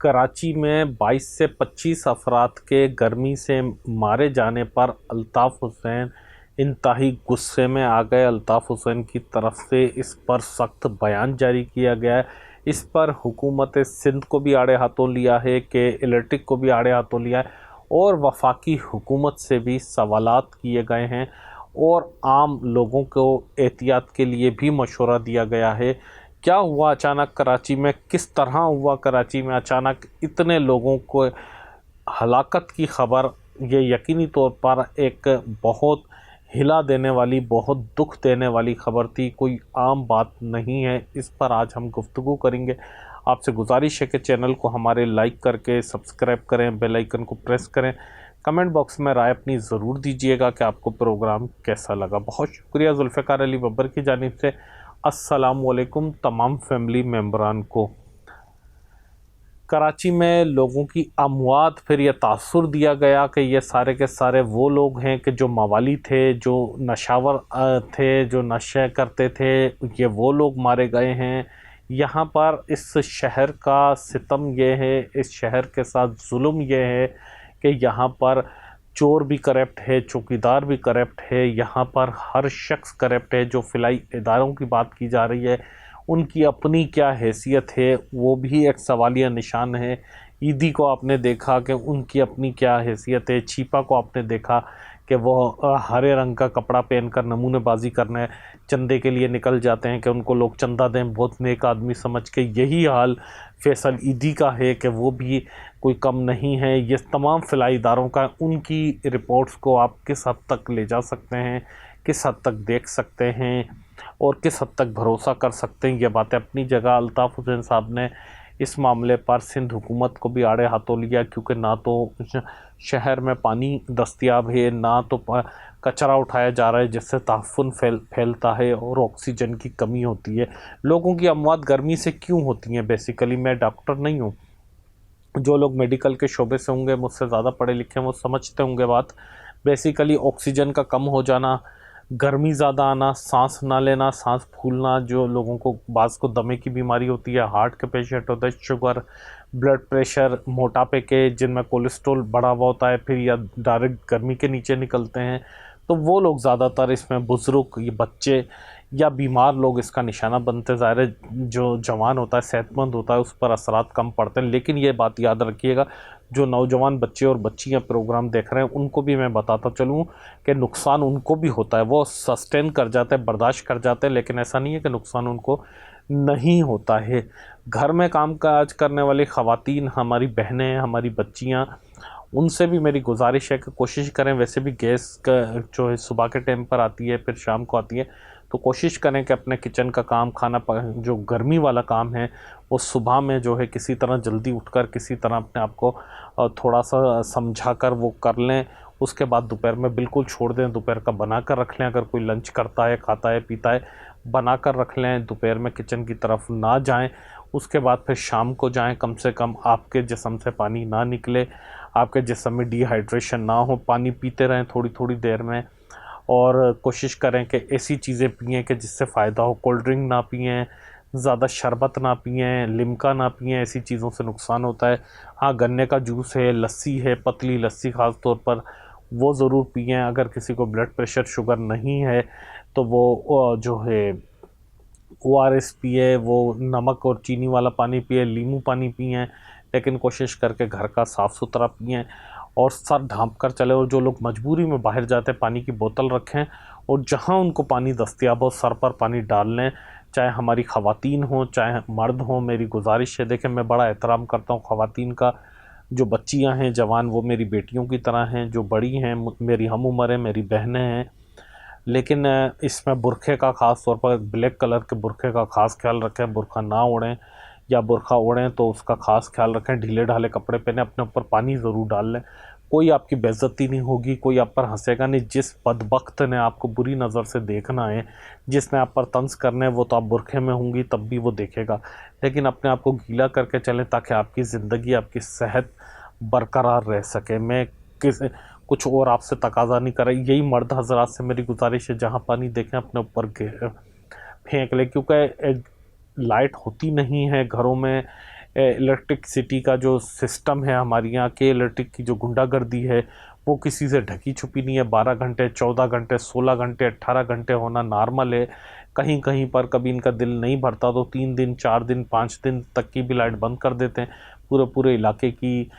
कराची में 22 से 25 अफराद के गर्मी से मारे जाने पर अल्ताफ़ हुसैन इंतहाई गुस्से में आ गए। अल्ताफ़ हुसैन की तरफ से इस पर सख्त बयान जारी किया गया है। इस पर हुकूमत सिंध को भी आड़े हाथों लिया है, कि इलेक्ट्रिक को भी आड़े हाथों लिया है और वफाकी हुकूमत से भी सवालात किए गए हैं और आम लोगों को एहतियात के लिए भी मशवरा दिया गया है। क्या हुआ अचानक कराची में, किस तरह हुआ कराची में अचानक इतने लोगों को हलाकत की खबर, ये यकीनी तौर पर एक बहुत हिला देने वाली, बहुत दुख देने वाली खबर थी, कोई आम बात नहीं है। इस पर आज हम गुफ्तगू करेंगे। आपसे गुजारिश है कि चैनल को हमारे लाइक करके सब्सक्राइब करें, बेल आइकन को प्रेस करें, कमेंट बॉक्स में राय अपनी ज़रूर दीजिएगा कि आपको प्रोग्राम कैसा लगा। बहुत शुक्रिया जुल्फ़िकार अली बब्बर की जानिब से। अस्सलाम वालेकुम तमाम फैमिली मेम्बरान को। कराची में लोगों की अमवात, फिर यह तासुर दिया गया कि ये सारे के सारे वो लोग हैं कि जो मवाली थे, जो नशावर थे, जो नशे करते थे, ये वो लोग मारे गए हैं। यहाँ पर इस शहर का सितम ये है, इस शहर के साथ जुल्म ये है कि यहाँ पर चोर भी करप्ट है, चौकीदार भी करप्ट है, यहाँ पर हर शख्स करप्ट है। जो फ़िलाई इदारों की बात की जा रही है, उनकी अपनी क्या हैसियत है, वो भी एक सवालिया निशान है। ईदी को आपने देखा कि उनकी अपनी क्या हैसियत है। छिपा को आपने देखा कि वो हरे रंग का कपड़ा पहनकर नमूनेबाजी करने चंदे के लिए निकल जाते हैं कि उनको लोग चंदा दें, बहुत नेक आदमी समझ के। यही हाल फैसल ईदी का है कि वो भी कोई कम नहीं है। ये तमाम फ़िलाई इदारों का, उनकी रिपोर्ट्स को आप किस हद तक ले जा सकते हैं, किस हद तक देख सकते हैं और किस हद तक भरोसा कर सकते हैं, ये बातें अपनी जगह। अल्ताफ़ हुसैन साहब ने इस मामले पर सिंध हुकूमत को भी आड़े हाथों लिया, क्योंकि ना तो शहर में पानी दस्तयाब है, ना तो कचरा उठाया जा रहा है जिससे तहफ़्फ़ुन फैलता है और ऑक्सीजन की कमी होती है। लोगों की अमवात गर्मी से क्यों होती हैं? बेसिकली मैं डॉक्टर नहीं हूँ, जो लोग मेडिकल के शोबे से होंगे, मुझसे ज़्यादा पढ़े लिखे हैं, वो समझते होंगे बात। बेसिकली ऑक्सीजन का कम हो जाना, गर्मी ज़्यादा आना, सांस ना लेना, सांस फूलना, जो लोगों को बाज़ को दमे की बीमारी होती है, हार्ट के पेशेंट होते हैं, शुगर, ब्लड प्रेशर, मोटापे के जिनमें कोलेस्ट्रॉल बढ़ा हुआ होता है, फिर या डायरेक्ट गर्मी के नीचे निकलते हैं, तो वो लोग ज़्यादातर इसमें, बुज़ुर्ग, ये बच्चे या बीमार लोग इसका निशाना बनते। ज़ाहिर है जो जवान होता है, सेहतमंद होता है, उस पर असरात कम पड़ते हैं। लेकिन ये बात याद रखिएगा, जो नौजवान बच्चे और बच्चियां प्रोग्राम देख रहे हैं, उनको भी मैं बताता चलूँ कि नुकसान उनको भी होता है। वो सस्टेन कर जाते हैं, बर्दाश्त कर जाते हैं, लेकिन ऐसा नहीं है कि नुकसान उनको नहीं होता है। घर में काम काज करने वाली ख़वातीन, हमारी बहनें, हमारी बच्चियाँ, उनसे भी मेरी गुजारिश है कि कोशिश करें। वैसे भी गैस का जो है सुबह के टाइम पर आती है, फिर शाम को आती है, तो कोशिश करें कि अपने किचन का काम, जो गर्मी वाला काम है, वो सुबह में जो है किसी तरह जल्दी उठकर, किसी तरह अपने आप को थोड़ा सा समझा कर वो कर लें। उसके बाद दोपहर में बिल्कुल छोड़ दें, दोपहर का बना कर रख लें। अगर कोई लंच करता है, खाता है, पीता है, बना कर रख लें, दोपहर में किचन की तरफ ना जाएं। उसके बाद फिर शाम को जाएं, कम से कम आपके जिस्म से पानी ना निकले, आपके जिस्म में डिहाइड्रेशन ना हो, पानी पीते रहें थोड़ी थोड़ी देर में। और कोशिश करें कि ऐसी चीज़ें पिएं कि जिससे फ़ायदा हो। कोल्ड ड्रिंक ना पिएं, ज़्यादा शरबत ना पिएं, लिम्का ना पिएं, ऐसी चीज़ों से नुकसान होता है। हाँ, गन्ने का जूस है, लस्सी है, पतली लस्सी ख़ास तौर पर, वो ज़रूर पिएं। अगर किसी को ब्लड प्रेशर, शुगर नहीं है, तो वो जो है ORS पिए, वो नमक और चीनी वाला पानी पिए, नींबू पानी पिएं, लेकिन कोशिश करके घर का साफ़ सुथरा पिएं और सर ढाँप कर चले। और जो लोग मजबूरी में बाहर जाते हैं, पानी की बोतल रखें और जहाँ उनको पानी दस्तयाब हो, सर पर पानी डाल लें, चाहे हमारी ख़वातीन हों, चाहे मर्द हों। मेरी गुजारिश है, देखें मैं बड़ा एहतराम करता हूँ ख़वातीन का। जो बच्चियाँ हैं जवान, वो मेरी बेटियों की तरह हैं। जो बड़ी हैं, मेरी हम उम्र है, मेरी बहनें हैं। लेकिन इसमें बुरखे का ख़ास तौर पर, ब्लैक कलर के बुरखे का ख़ास ख्याल रखें। बुरखा ना ओढ़ें, या बुरखा ओढ़ें तो उसका ख़ास ख्याल रखें। ढीले ढाले कपड़े पहने, अपने ऊपर पानी ज़रूर डाल लें। कोई आपकी बेइज्जती नहीं होगी, कोई आप पर हंसेगा नहीं। जिस बदबख्त ने आपको बुरी नज़र से देखना है, जिसने आप पर तंज करना है, वो तो आप बुरखे में होंगी तब भी वो देखेगा। लेकिन अपने आप को गीला करके चलें ताकि आपकी ज़िंदगी, आपकी सेहत बरकरार रह सके। मैं कुछ और आपसे तकाजा नहीं कर रही। यही मर्द हजरात से मेरी गुजारिश है, जहाँ पानी देखें अपने ऊपर फेंक ले, क्योंकि लाइट होती नहीं है घरों में। इलेक्ट्रिसिटी का जो सिस्टम है, हमारे यहाँ के इलेक्ट्रिक की जो गुंडागर्दी है वो किसी से ढकी छुपी नहीं है। 12 घंटे, 14 घंटे, 16 घंटे, 18 घंटे होना नॉर्मल है। कहीं कहीं पर कभी इनका दिल नहीं भरता तो 3 दिन, 4 दिन, 5 दिन तक की भी लाइट बंद कर देते हैं। पूरे पूरे इलाके की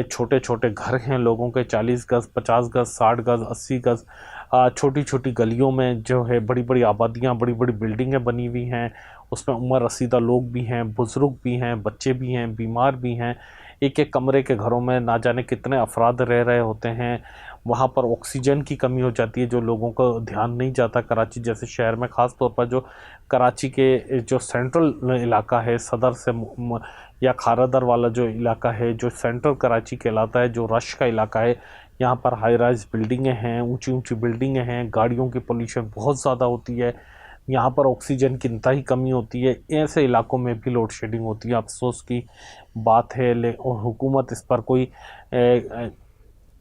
छोटे छोटे घर हैं लोगों के, 40 गज़, 50 गज़, 60 गज़, 80 गज़, छोटी छोटी गलियों में जो है बड़ी बड़ी आबादियाँ, बड़ी बड़ी बिल्डिंगें बनी हुई हैं। उसमें उम्र रसीदा लोग भी हैं, बुज़ुर्ग भी हैं, बच्चे भी हैं, बीमार भी हैं। एक एक कमरे के घरों में ना जाने कितने अफराद रह रहे होते हैं। वहाँ पर ऑक्सीजन की कमी हो जाती है, जो लोगों को ध्यान नहीं जाता। कराची जैसे शहर में ख़ास तौर पर, जो कराची के जो सेंट्रल इलाका है, सदर से या खारादर वाला जो इलाका है, जो सेंट्रल कराची कहलाता है, जो रश का इलाका है, यहाँ पर हाई राइज बिल्डिंगें हैं, ऊंची ऊंची बिल्डिंगें हैं, गाड़ियों की पोल्यूशन बहुत ज़्यादा होती है। यहाँ पर ऑक्सीजन की इंतहाई कमी होती है। ऐसे इलाकों में भी लोड शेडिंग होती है। अफसोस की बात है, और हुकूमत इस पर कोई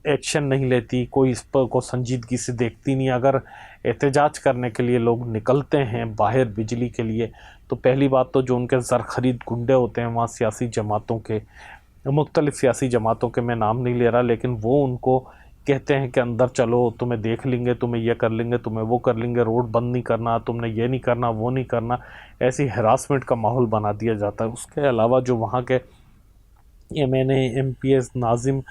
एक्शन नहीं लेती, कोई इस पर को संजीदगी से देखती नहीं। अगर एहतजाज करने के लिए लोग निकलते हैं बाहर बिजली के लिए, तो पहली बात तो जो उनके ज़र खरीद गुंडे होते हैं वहाँ सियासी जमातों के, मुख्तलिफ़ सियासी जमातों के, मैं नाम नहीं ले रहा, लेकिन वो उनको कहते हैं कि अंदर चलो, तुम्हें देख लेंगे, तुम्हें ये कर लेंगे, तुम्हें वो कर लेंगे, रोड बंद नहीं करना, तुमने ये नहीं करना, वो नहीं करना। ऐसी हरासमेंट का माहौल बना दिया जाता है। उसके अलावा जो वहाँ के MNA, MPS, नाजिम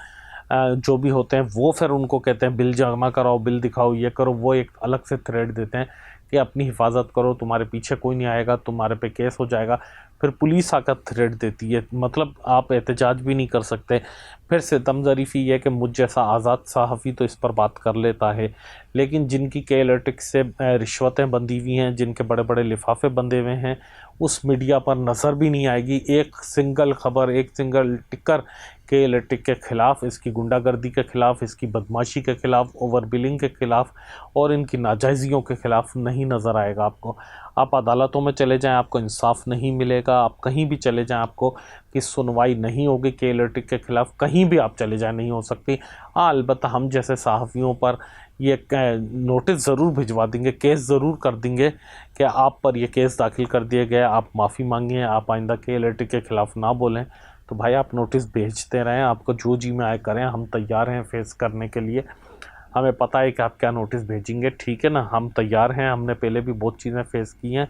जो भी होते हैं, वो फिर उनको कहते हैं बिल जमा कराओ, बिल दिखाओ, ये करो। वो एक अलग से थ्रेड देते हैं कि अपनी हिफाजत करो, तुम्हारे पीछे कोई नहीं आएगा, तुम्हारे पे केस हो जाएगा। फिर पुलिस आकर थ्रेड देती है, मतलब आप एहतजाज भी नहीं कर सकते। फिर सितम ज़रीफ़ी ये कि मुझ जैसा आज़ाद सहाफ़ी तो इस पर बात कर लेता है, लेकिन जिनकी के इलेक्ट्रिक से रिश्वतें बंधी हुई हैं, जिनके बड़े बड़े लिफाफे बंधे हुए हैं, उस मीडिया पर नज़र भी नहीं आएगी। एक सिंगल खबर, एक सिंगल टिकर के इलेक्ट्रिक के ख़िलाफ़, इसकी गुंडागर्दी के ख़िलाफ़, इसकी बदमाशी के ख़िलाफ़, ओवर बिलिंग के ख़िलाफ़ और इनकी नाजायज़ियों के ख़िलाफ़ नहीं नज़र आएगा आपको। आप अदालतों में चले जाएं, आपको इंसाफ नहीं मिलेगा। आप कहीं भी चले जाएं, आपको कि सुनवाई नहीं होगी के इलेक्ट्रिक के ख़िलाफ़। कहीं भी आप चले जाएं, नहीं हो सकती। हाँ, अलबत्ता हम जैसे सहाफ़ियों पर ये नोटिस ज़रूर भिजवा देंगे, केस ज़रूर कर देंगे कि आप पर ये केस दाखिल कर दिए गए, आप माफ़ी मांगिए, आप आइंदा के इलेक्ट्रिक के ख़िलाफ़ ना बोलें। तो भाई आप नोटिस भेजते रहें, आपको जो जी में आए करें, हम तैयार हैं फेस करने के लिए। हमें पता है कि आप क्या नोटिस भेजेंगे, ठीक है ना, हम तैयार हैं। हमने पहले भी बहुत चीज़ें फेस की हैं।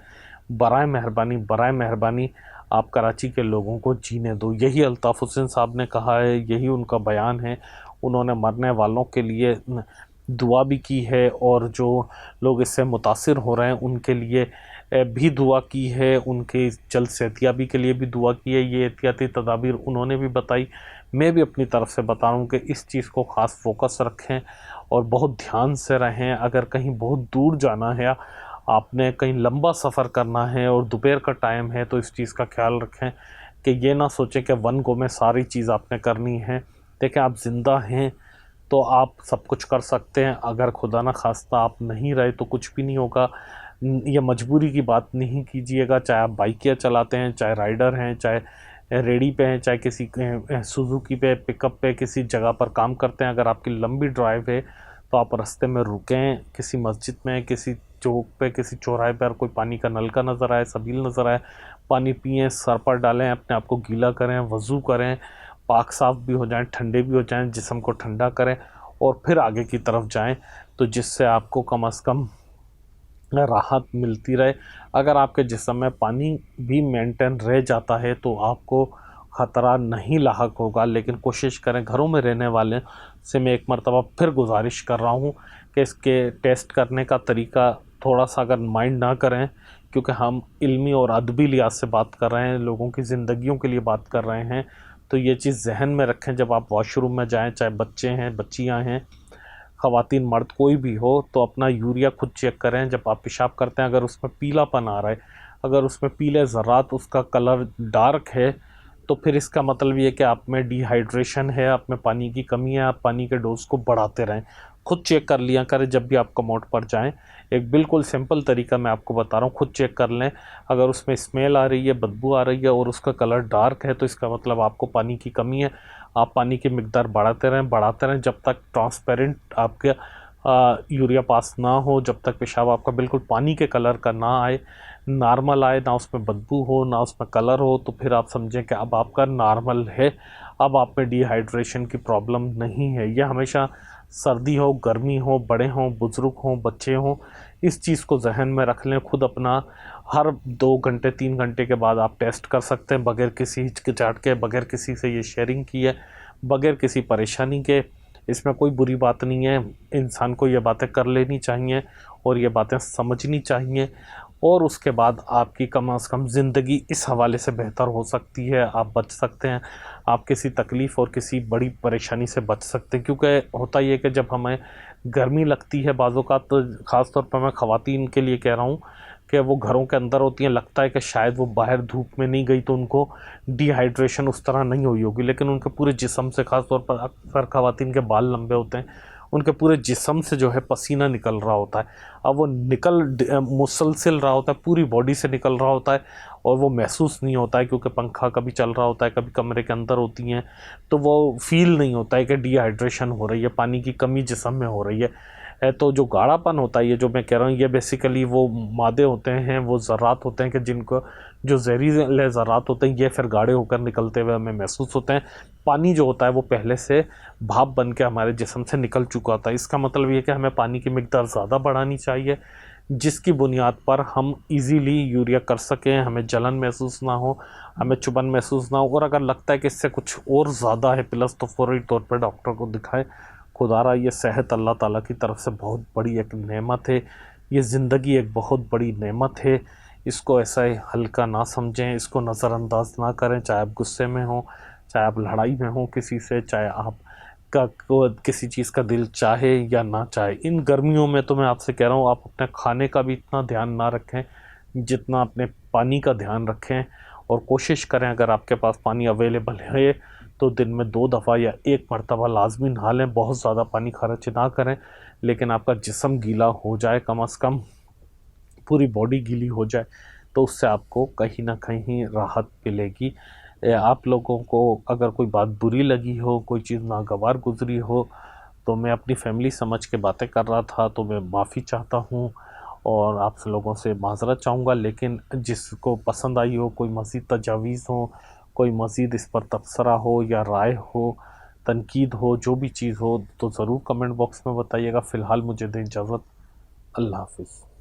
बराए मेहरबानी आप कराची के लोगों को जीने दो। यही अल्ताफ़ हुसैन साहब ने कहा है, यही उनका बयान है। उन्होंने मरने वालों के लिए दुआ भी की है, और जो लोग इससे मुतासिर हो रहे हैं उनके लिए भी दुआ की है, उनके जल्द सेहतियाबी के लिए भी दुआ की है। ये एहतियाती तदाबीर उन्होंने भी बताई। मैं भी अपनी तरफ से बता रहा हूँ कि इस चीज़ को ख़ास फोकस रखें और बहुत ध्यान से रहें। अगर कहीं बहुत दूर जाना है, आपने कहीं लंबा सफ़र करना है और दोपहर का टाइम है, तो इस चीज़ का ख्याल रखें कि ये ना सोचें कि वन गो में सारी चीज़ आपने करनी है। देखें, आप ज़िंदा हैं तो आप सब कुछ कर सकते हैं। अगर खुदा ना खास्ता आप नहीं रहे तो कुछ भी नहीं होगा। ये मजबूरी की बात नहीं कीजिएगा, चाहे आप बाइकिया चलाते हैं, चाहे राइडर हैं, चाहे रेडी पे हैं, चाहे किसी सुजुकी पे, पिकअप पे किसी जगह पर काम करते हैं। अगर आपकी लंबी ड्राइव है तो आप रास्ते में रुकें, किसी मस्जिद में, किसी चौक पे, किसी चौराहे पर कोई पानी का नलका नज़र आए, सबील नज़र आए, पानी पिएँ, सर पर डालें, अपने आप को गीला करें, वज़ू करें, पाक साफ़ भी हो जाएं, ठंडे भी हो जाएं, जिस्म को ठंडा करें और फिर आगे की तरफ जाएं, तो जिससे आपको कम से कम राहत मिलती रहे। अगर आपके जिस्म में पानी भी मेंटेन रह जाता है तो आपको ख़तरा नहीं लाहक होगा। लेकिन कोशिश करें, घरों में रहने वाले से मैं एक मरतबा फिर गुजारिश कर रहा हूँ कि इसके टेस्ट करने का तरीका थोड़ा सा अगर माइंड ना करें, क्योंकि हम इल्मी और अदबी लिहाज से बात कर रहे हैं, लोगों की ज़िंदगियों के लिए बात कर रहे हैं, तो ये चीज़ जहन में रखें। जब आप वॉशरूम में जाएँ, चाहे बच्चे हैं, बच्चियाँ हैं, ख़वातीन, मर्द, कोई भी हो, तो अपना यूरिया खुद चेक करें। जब आप पेशाब करते हैं, अगर उसमें पीलापन आ रहा है, अगर उसमें पीले ज़रात, उसका कलर डार्क है, तो फिर इसका मतलब ये है कि आप में डिहाइड्रेशन है, आप में पानी की कमी है। आप पानी के डोज को बढ़ाते रहें, खुद चेक कर लिया करें जब भी आप कमोड पर जाएं। एक बिल्कुल सिंपल तरीका मैं आपको बता रहा हूँ, खुद चेक कर लें। अगर उसमें स्मेल आ रही है, बदबू आ रही है और उसका कलर डार्क है, तो इसका मतलब आपको पानी की कमी है। आप पानी की मिकदार बढ़ाते रहें जब तक ट्रांसपेरेंट आपके यूरिया पास ना हो, जब तक पेशाब आपका बिल्कुल पानी के कलर का ना आए। नॉर्मल आए, ना उसमें बदबू हो ना उसमें कलर हो, तो फिर आप समझें कि अब आपका नॉर्मल है, अब आप में डिहाइड्रेशन की प्रॉब्लम नहीं है। यह हमेशा सर्दी हो, गर्मी हो, बड़े हों, बुज़ुर्ग हों, बच्चे हों, इस चीज़ को जहन में रख लें। खुद अपना हर 2 घंटे 3 घंटे के बाद आप टेस्ट कर सकते हैं, बगैर किसी हिचकिचाहट के, बगैर किसी से ये शेयरिंग किए, बगैर किसी परेशानी के। इसमें कोई बुरी बात नहीं है, इंसान को ये बातें कर लेनी चाहिए और ये बातें समझनी चाहिए, और उसके बाद आपकी कम से कम ज़िंदगी इस हवाले से बेहतर हो सकती है। आप बच सकते हैं, आप किसी तकलीफ़ और किसी बड़ी परेशानी से बच सकते हैं। क्योंकि होता ये है कि जब हमें गर्मी लगती है बाज़ों का, तो ख़ास तौर पर मैं ख़वातीन के लिए कह रहा हूँ कि वो घरों के अंदर होती हैं, लगता है कि शायद वो बाहर धूप में नहीं गई तो उनको डिहाइड्रेशन उस तरह नहीं हुई होगी, लेकिन उनके पूरे जिस्म से, ख़ास तौर पर अक्सर ख़वातीन के बाल लंबे होते हैं, उनके पूरे जिस्म से जो है पसीना निकल रहा होता है। अब वो मुसलसल रहा होता है, पूरी बॉडी से निकल रहा होता है, और वो महसूस नहीं होता है क्योंकि पंखा कभी चल रहा होता है, कभी कमरे के अंदर होती हैं, तो वो फील नहीं होता है कि डिहाइड्रेशन हो रही है, पानी की कमी जिस्म में हो रही है। तो जो गाढ़ापन होता है, ये जो मैं कह रहा हूँ, ये बेसिकली वो मादे होते हैं, वो ज़रात होते हैं कि जिनको, जो जहरीले ज़रात होते हैं, ये फिर गाढ़े होकर निकलते हुए हमें महसूस होते हैं। पानी जो होता है वो पहले से भाप बन के हमारे जिस्म से निकल चुका होता है। इसका मतलब ये है कि हमें पानी की मिकदार ज़्यादा बढ़ानी चाहिए, जिसकी बुनियाद पर हम इजीली यूरिया कर सकें, हमें जलन महसूस ना हो, हमें चुभन महसूस ना हो, और अगर लगता है कि इससे कुछ और ज़्यादा है प्लस, तो फ़ौरी तौर पर डॉक्टर को दिखाएं। खुदारा ये सेहत अल्लाह ताला की तरफ से बहुत बड़ी एक नेमत है, ये ज़िंदगी एक बहुत बड़ी नेमत है। इसको ऐसा ही हल्का ना समझें, इसको नज़रअंदाज ना करें, चाहे आप गुस्से में हों, चाहे आप लड़ाई में हों किसी से, चाहे आप का को किसी चीज़ का दिल चाहे या ना चाहे। इन गर्मियों में तो मैं आपसे कह रहा हूँ, आप अपने खाने का भी इतना ध्यान ना रखें जितना अपने पानी का ध्यान रखें, और कोशिश करें अगर आपके पास पानी अवेलेबल है तो दिन में 2 दफ़ा या 1 मरतबा लाजमी नहा लें। बहुत ज़्यादा पानी खर्च ना करें, लेकिन आपका जिस्म गीला हो जाए, कम से कम पूरी बॉडी गीली हो जाए, तो उससे आपको कहीं ना कहीं राहत मिलेगी। आप लोगों को अगर कोई बात बुरी लगी हो, कोई चीज़ नागवार गुजरी हो, तो मैं अपनी फैमिली समझ के बातें कर रहा था, तो मैं माफ़ी चाहता हूँ और आप लोगों से माज़रत चाहूँगा। लेकिन जिसको पसंद आई हो, कोई मज़ीद तजावीज़ हो, कोई मज़ीद इस पर तबसरा हो या राय हो, तनकीद हो, जो भी चीज़ हो, तो ज़रूर कमेंट बॉक्स में बताइएगा। फ़िलहाल मुझे दें इजाज़त। अल्लाह हाफ़िज़।